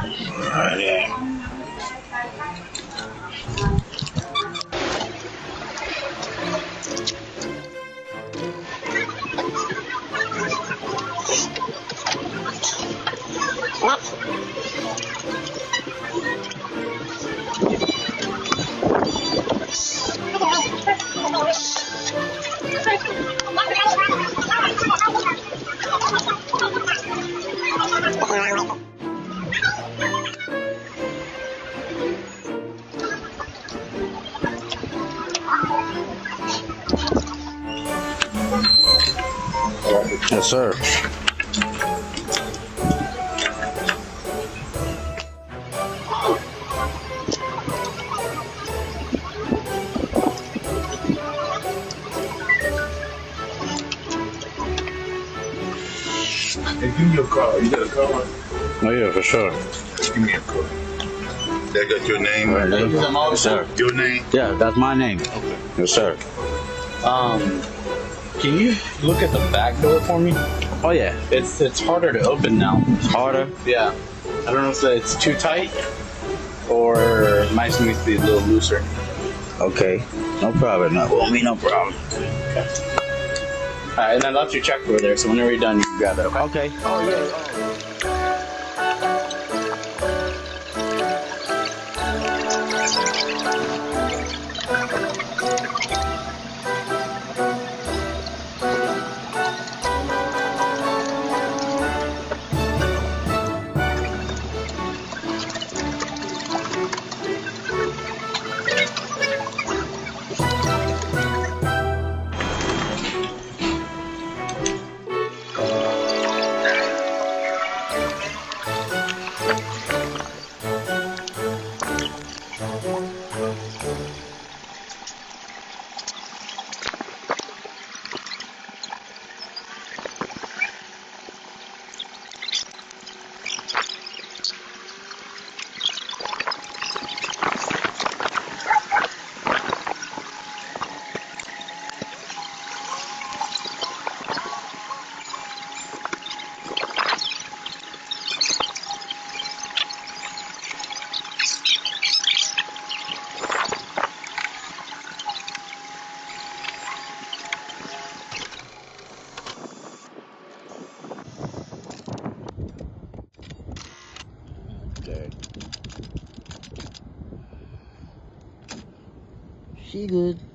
Yeah. Yes, sir. Hey, give me your card. You got a card? Oh, yeah, for sure. Give me a card. That got your name? Right, name? Yes, sir. Your name? Yeah, that's my name. Okay. Yes, sir. Can you look at the back door for me? Oh, yeah. It's harder to open now. Harder? Yeah. I don't know if it's too tight or it might need to be a little looser. Okay. No problem. No, won't be no problem. Okay. Alright, and I left your check over there, so whenever you're done, you can grab it, okay? Okay. Oh, yeah. Okay. She good.